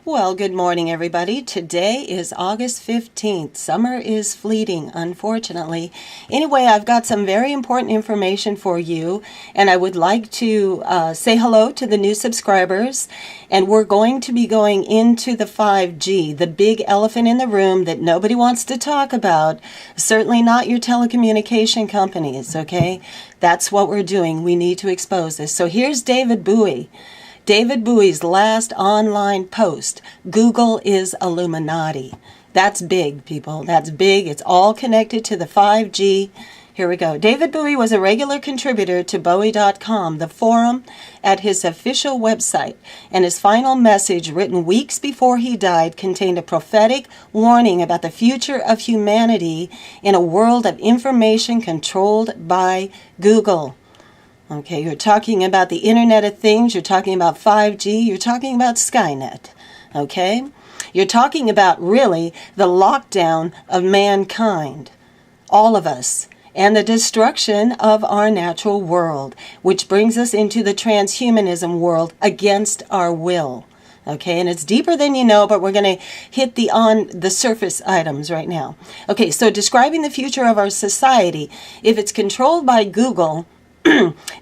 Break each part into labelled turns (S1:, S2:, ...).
S1: Well, good morning, everybody. Today is August 15th. Summer is fleeting, unfortunately. Anyway, I've got some very important information for you, and I would like to say hello to the new subscribers. And we're going to be going into the 5G, the big elephant in the room that nobody wants to talk about. Certainly not your telecommunication companies, okay? That's what we're doing. We need to expose this. So here's David Bowie. David Bowie's last online post, Google is Illuminati. That's big, people. That's big. It's all connected to the 5G. Here we go. David Bowie was a regular contributor to Bowie.com, the forum at his official website, and his final message, written weeks before he died, contained a prophetic warning about the future of humanity in a world of information controlled by Google. Okay, you're talking about the Internet of Things, you're talking about 5G, you're talking about Skynet, okay? You're talking about, really, the lockdown of mankind, all of us, and the destruction of our natural world, which brings us into the transhumanism world against our will. Okay, and it's deeper than you know, but we're going to hit the surface items right now. Okay, so describing the future of our society, if it's controlled by Google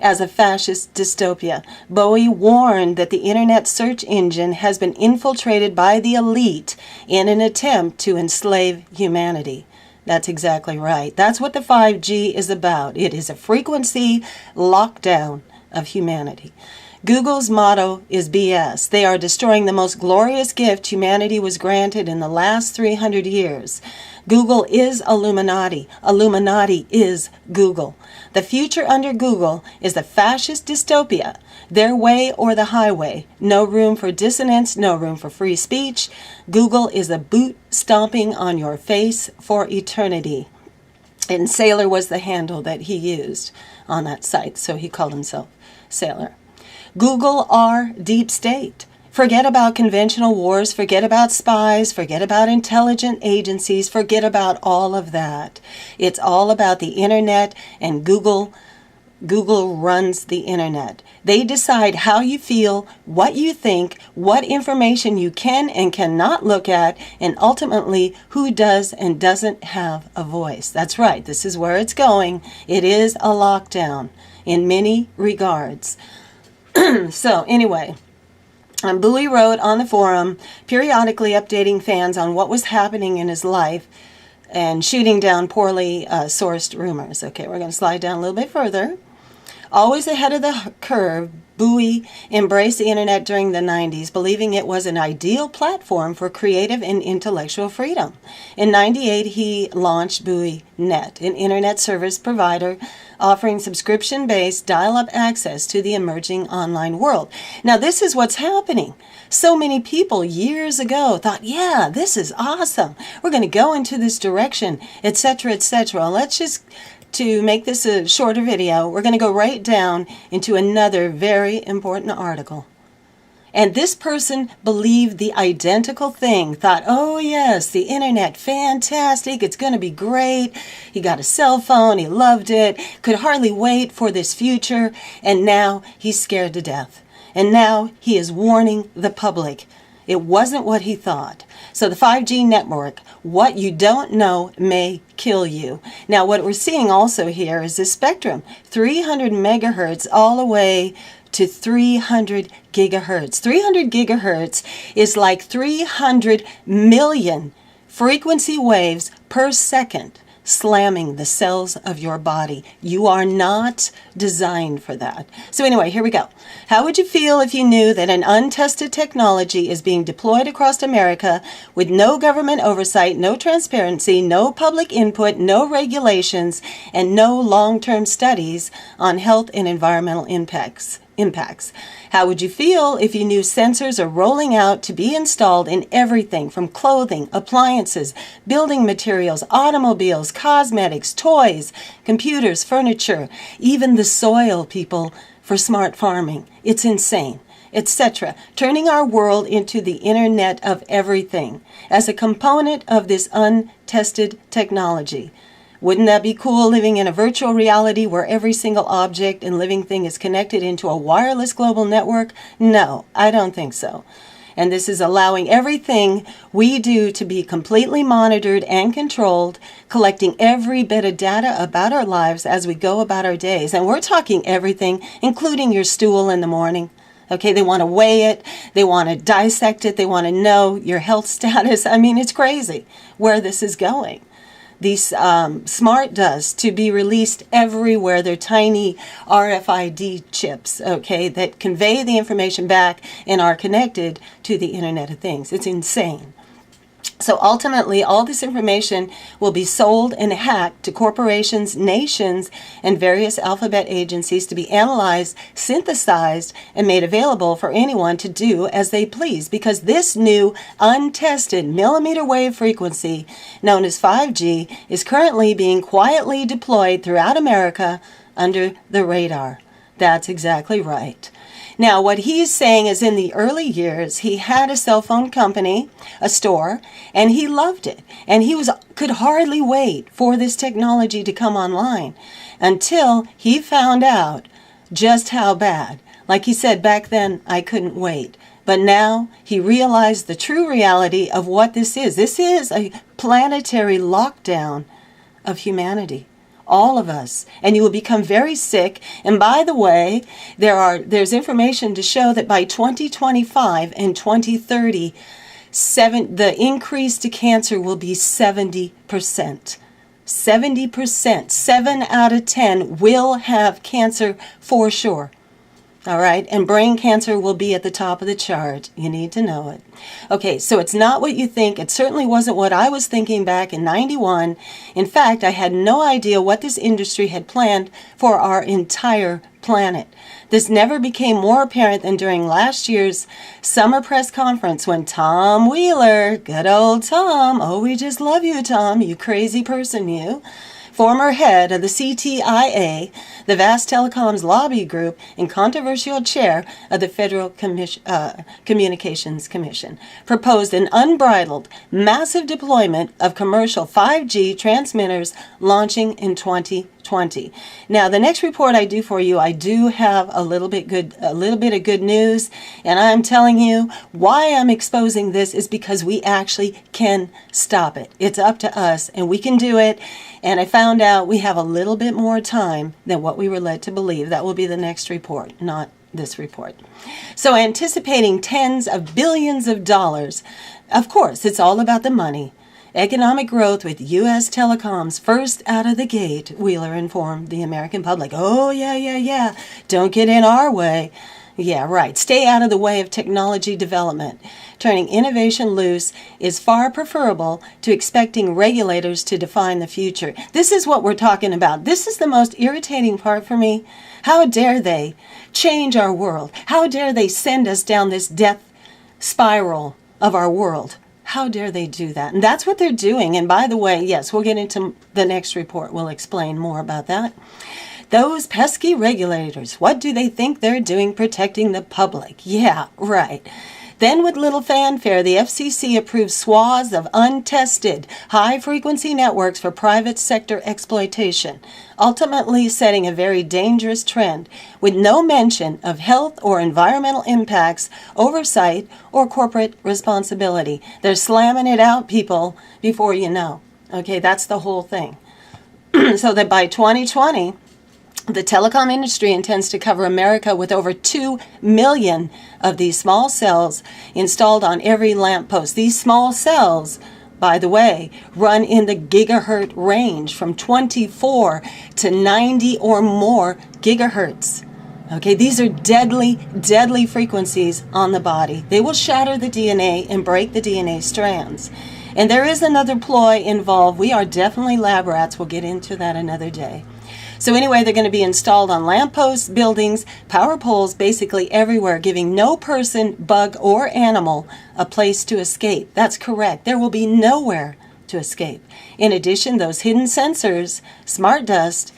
S1: as a fascist dystopia, Bowie warned that the internet search engine has been infiltrated by the elite in an attempt to enslave humanity. That's exactly right. That's what the 5G is about. It is a frequency lockdown of humanity. Google's motto is BS. They are destroying the most glorious gift humanity was granted in the last 300 years. Google is Illuminati. Illuminati is Google. The future under Google is the fascist dystopia, their way or the highway. No room for dissonance, no room for free speech. Google is a boot stomping on your face for eternity. And Sailor was the handle that he used on that site, so he called himself Sailor. Google are deep state. Forget about conventional wars, forget about spies, forget about intelligent agencies, forget about all of that. It's all about the internet, and Google runs the internet. They decide how you feel, what you think, what information you can and cannot look at, and ultimately who does and doesn't have a voice. That's right, this is where it's going. It is a lockdown in many regards. So anyway, Bowie wrote on the forum, periodically updating fans on what was happening in his life and shooting down poorly sourced rumors. Okay, we're going to slide down a little bit further. Always ahead of the curve, Bowie embraced the internet during the 90s, believing it was an ideal platform for creative and intellectual freedom. In 98, he launched BowieNet, an internet service provider offering subscription-based dial-up access to the emerging online world. Now, this is what's happening. So many people years ago thought, yeah, this is awesome. We're going to go into this direction, etc., etc. Let's just... To make this a shorter video, we're going to go right down into another very important article. And this person believed the identical thing, thought, oh yes, the internet, fantastic, it's going to be great. He got a cell phone, he loved it, could hardly wait for this future, and now he's scared to death. And now he is warning the public. It wasn't what he thought. So the 5G network, what you don't know may kill you. Now what we're seeing also here is this spectrum, 300 megahertz all the way to 300 gigahertz. 300 gigahertz is like 300 million frequency waves per second, slamming the cells of your body. You are not designed for that. So anyway, here we go. How would you feel if you knew that an untested technology is being deployed across America with no government oversight, no transparency, no public input, no regulations, and no long-term studies on health and environmental impacts? How would you feel if you knew sensors are rolling out to be installed in everything from clothing, appliances, building materials, automobiles, cosmetics, toys, computers, furniture, even the soil, people, for smart farming? It's insane, etc. Turning our world into the internet of everything as a component of this untested technology. Wouldn't that be cool, living in a virtual reality where every single object and living thing is connected into a wireless global network? No, I don't think so. And this is allowing everything we do to be completely monitored and controlled, collecting every bit of data about our lives as we go about our days. And we're talking everything, including your stool in the morning. Okay, they want to weigh it, they want to dissect it, they want to know your health status. I mean, it's crazy where this is going. These smart dust to be released everywhere. They're tiny RFID chips, okay, that convey the information back and are connected to the Internet of Things. It's insane. So ultimately, all this information will be sold and hacked to corporations, nations, and various alphabet agencies to be analyzed, synthesized, and made available for anyone to do as they please. Because this new, untested millimeter wave frequency, known as 5G, is currently being quietly deployed throughout America under the radar. That's exactly right. Now, what he's saying is in the early years, he had a cell phone company, a store, and he loved it. And he could hardly wait for this technology to come online until he found out just how bad. Like he said, back then, I couldn't wait. But now he realized the true reality of what this is. This is a planetary lockdown of humanity. All of us, and you will become very sick. And by the way, there's information to show that by 2025 and 2030, the increase to cancer will be 70%. 70%. 7 out of 10 will have cancer for sure. All right, and brain cancer will be at the top of the chart. You need to know it. Okay, so it's not what you think. It certainly wasn't what I was thinking back in 91. In fact, I had no idea what this industry had planned for our entire planet. This never became more apparent than during last year's summer press conference when Tom Wheeler, good old Tom, oh, we just love you, Tom, you crazy person, you, former head of the CTIA, the vast telecoms lobby group, and controversial chair of the Federal Communications Commission, proposed an unbridled, massive deployment of commercial 5G transmitters launching in 2020. Now, the next report I do for you, I do have a little bit of good news, and I'm telling you why I'm exposing this is because we actually can stop it. It's up to us, and we can do it. And I found out we have a little bit more time than what we were led to believe. That will be the next report, not this report. So anticipating tens of billions of dollars, of course, it's all about the money. Economic growth with U.S. telecoms first out of the gate, Wheeler informed the American public. Oh, yeah. Don't get in our way. Yeah, right. Stay out of the way of technology development. Turning innovation loose is far preferable to expecting regulators to define the future. This is what we're talking about. This is the most irritating part for me. How dare they change our world? How dare they send us down this death spiral of our world? How dare they do that? And that's what they're doing. And by the way, yes, we'll get into the next report. We'll explain more about that. Those pesky regulators, what do they think they're doing protecting the public? Yeah, right. Then with little fanfare, the FCC approved swaths of untested high-frequency networks for private sector exploitation, ultimately setting a very dangerous trend with no mention of health or environmental impacts, oversight, or corporate responsibility. They're slamming it out, people, before you know. Okay, that's the whole thing. So that by 2020, the telecom industry intends to cover America with over 2 million of these small cells installed on every lamppost. These small cells, by the way, run in the gigahertz range from 24 to 90 or more gigahertz. Okay, these are deadly frequencies on the body. They will shatter the DNA and break the DNA strands. And there is another ploy involved. We are definitely lab rats. We'll get into that another day. So anyway, they're going to be installed on lampposts, buildings, power poles, basically everywhere, giving no person, bug, or animal a place to escape. That's correct. There will be nowhere to escape. In addition, those hidden sensors, smart dust,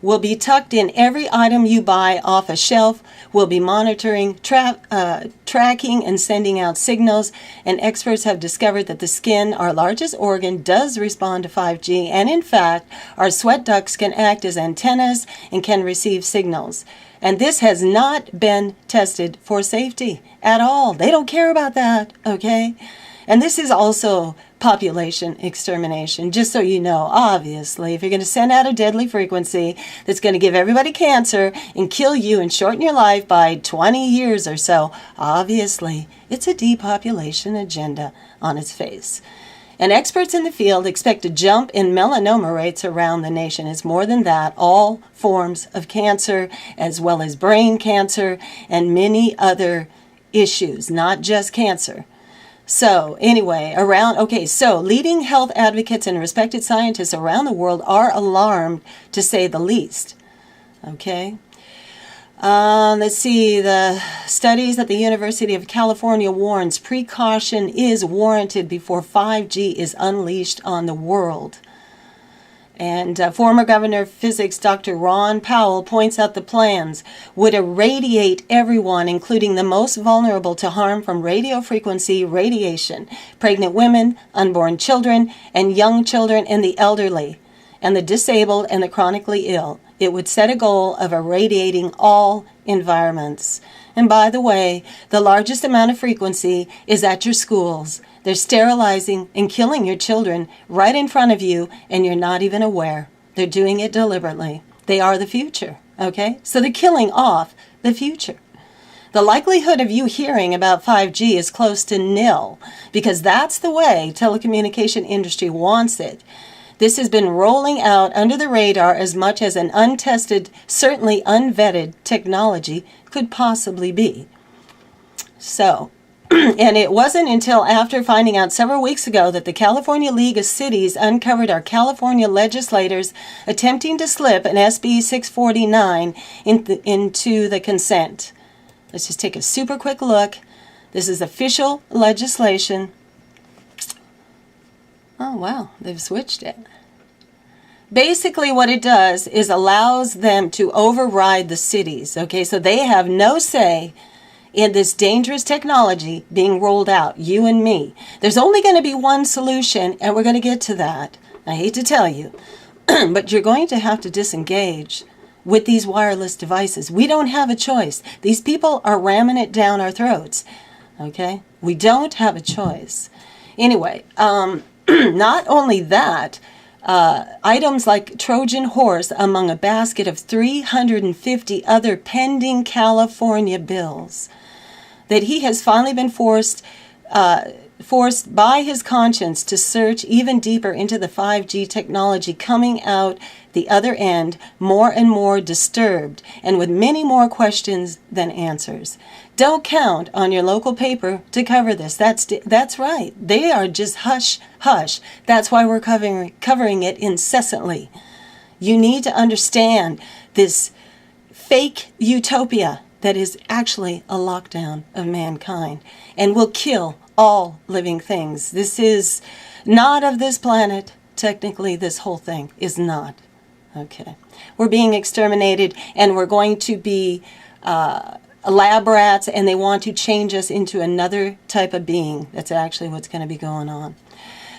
S1: will be tucked in every item you buy off a shelf, will be monitoring, tracking, and sending out signals. And experts have discovered that the skin, our largest organ, does respond to 5G. And in fact, our sweat ducts can act as antennas and can receive signals. And this has not been tested for safety at all. They don't care about that, okay? And this is also population extermination, just so you know. Obviously, if you're going to send out a deadly frequency that's going to give everybody cancer and kill you and shorten your life by 20 years or so, obviously, it's a depopulation agenda on its face. And experts in the field expect a jump in melanoma rates around the nation. It's more than that. All forms of cancer, as well as brain cancer and many other issues, not just cancer. So anyway, leading health advocates and respected scientists around the world are alarmed, to say the least. Okay. Let's see, the studies at the University of California warns precaution is warranted before 5G is unleashed on the world. And former Governor of Physics Dr. Ron Powell points out the plans would irradiate everyone, including the most vulnerable to harm from radio frequency radiation, pregnant women, unborn children, and young children, and the elderly, and the disabled and the chronically ill. It would set a goal of irradiating all environments. And by the way, the largest amount of frequency is at your schools. They're sterilizing and killing your children right in front of you, and you're not even aware. They're doing it deliberately. They are the future, okay? So they're killing off the future. The likelihood of you hearing about 5G is close to nil, because that's the way telecommunication industry wants it. This has been rolling out under the radar as much as an untested, certainly unvetted technology could possibly be. So, and it wasn't until after finding out several weeks ago that the California League of Cities uncovered our California legislators attempting to slip an SB 649 into the consent. Let's just take a super quick look. This is official legislation. Oh, wow, they've switched it. Basically, what it does is allows them to override the cities, okay? So they have no say in this dangerous technology being rolled out, you and me. There's only going to be one solution, and we're going to get to that. I hate to tell you, but you're going to have to disengage with these wireless devices. We don't have a choice. These people are ramming it down our throats, okay? We don't have a choice. Anyway, not only that, items like Trojan horse among a basket of 350 other pending California bills that he has finally been forced by his conscience to search even deeper into the 5G technology, coming out the other end more and more disturbed and with many more questions than answers. Don't count on your local paper to cover this. That's right. They are just hush, hush. That's why we're covering it incessantly. You need to understand this fake utopia that is actually a lockdown of mankind and will kill all living things. This is not of this planet. Technically, this whole thing is not. Okay. We're being exterminated, and we're going to be lab rats, and they want to change us into another type of being. That's actually what's going to be going on.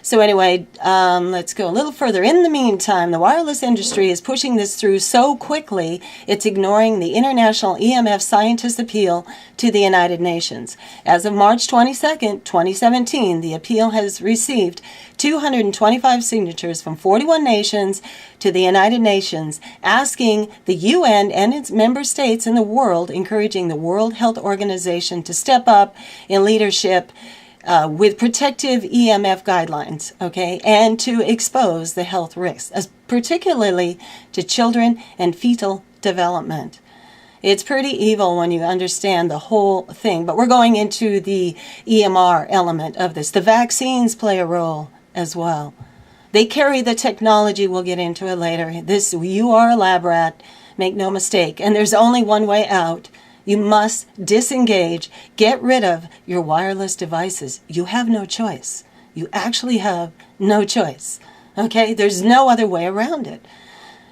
S1: So anyway, let's go a little further. In the meantime, the wireless industry is pushing this through so quickly, it's ignoring the International EMF Scientist Appeal to the United Nations. As of March 22nd, 2017, the appeal has received 225 signatures from 41 nations to the United Nations, asking the UN and its member states in the world, encouraging the World Health Organization to step up in leadership with protective EMF guidelines, okay, and to expose the health risks, particularly to children and fetal development. It's pretty evil when you understand the whole thing, but we're going into the EMR element of this. The vaccines play a role as well. They carry the technology. We'll get into it later. You are a lab rat, make no mistake, and there's only one way out. You must disengage, get rid of your wireless devices. You have no choice. You actually have no choice. Okay? There's no other way around it.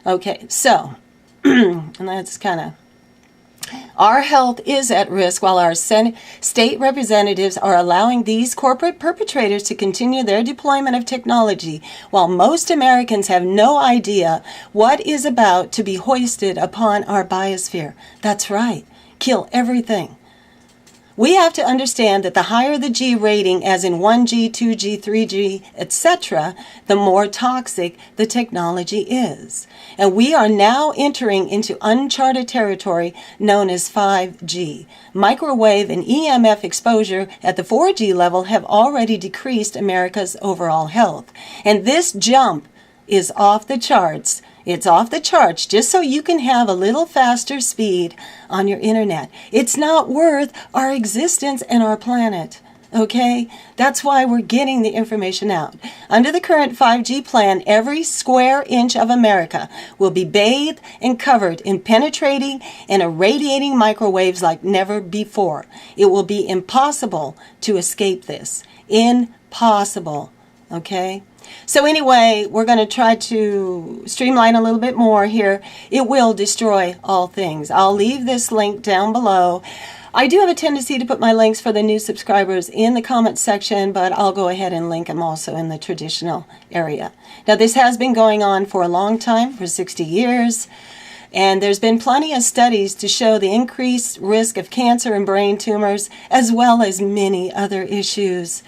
S1: Okay, so, and let's kind of Our health is at risk while our state representatives are allowing these corporate perpetrators to continue their deployment of technology, while most Americans have no idea what is about to be hoisted upon our biosphere. That's right. Kill everything. We have to understand that the higher the G rating, as in 1G, 2G, 3G, etc., the more toxic the technology is. And we are now entering into uncharted territory known as 5G. Microwave and EMF exposure at the 4G level have already decreased America's overall health. And this jump is off the charts. It's off the charts just so you can have a little faster speed on your internet. It's not worth our existence and our planet. Okay? That's why we're getting the information out. Under the current 5G plan, every square inch of America will be bathed and covered in penetrating and irradiating microwaves like never before. It will be impossible to escape this. Impossible. Okay? So anyway, we're going to try to streamline a little bit more here. It will destroy all things. I'll leave this link down below. I do have a tendency to put my links for the new subscribers in the comment section, but I'll go ahead and link them also in the traditional area. Now, this has been going on for a long time, for 60 years. And there's been plenty of studies to show the increased risk of cancer and brain tumors, as well as many other issues.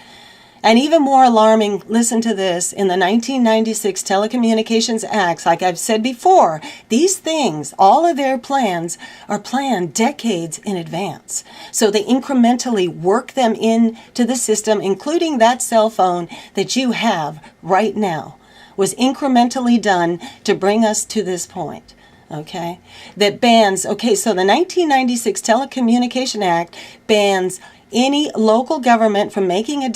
S1: And even more alarming, listen to this, in the 1996 Telecommunications Acts, like I've said before, these things, all of their plans are planned decades in advance. So they incrementally work them into the system, including that cell phone that you have right now, was incrementally done to bring us to this point. Okay? That bans, okay, so the 1996 Telecommunication Act bans any local government from making a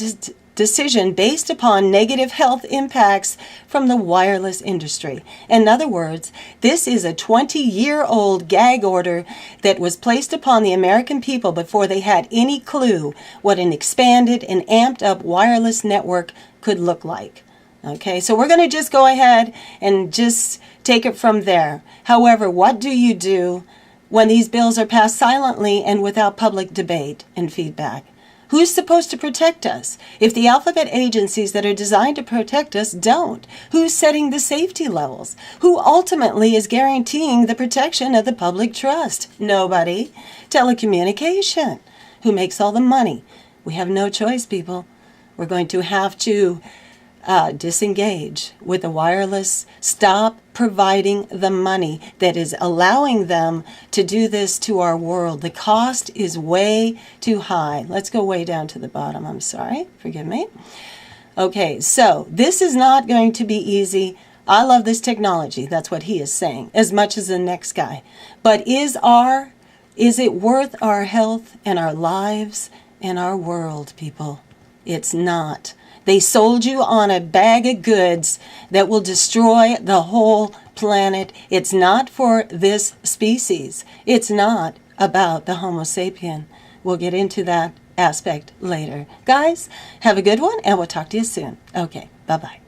S1: decision based upon negative health impacts from the wireless industry. In other words, this is a 20-year-old gag order that was placed upon the American people before they had any clue what an expanded and amped up wireless network could look like. Okay, so we're going to just go ahead and just take it from there. However, what do you do when these bills are passed silently and without public debate and feedback? Who's supposed to protect us if the alphabet agencies that are designed to protect us don't? Who's setting the safety levels? Who ultimately is guaranteeing the protection of the public trust? Nobody. Telecommunication. Who makes all the money? We have no choice, people. We're going to have to disengage with the wireless. Stop providing the money that is allowing them to do this to our world. The cost is way too high. Let's go way down to the bottom. I'm sorry. Forgive me. Okay, so this is not going to be easy. I love this technology. That's what he is saying, as much as the next guy. But is it worth our health and our lives and our world, people? It's not. They sold you on a bag of goods that will destroy the whole planet. It's not for this species. It's not about the Homo sapien. We'll get into that aspect later. Guys, have a good one, and we'll talk to you soon. Okay, bye-bye.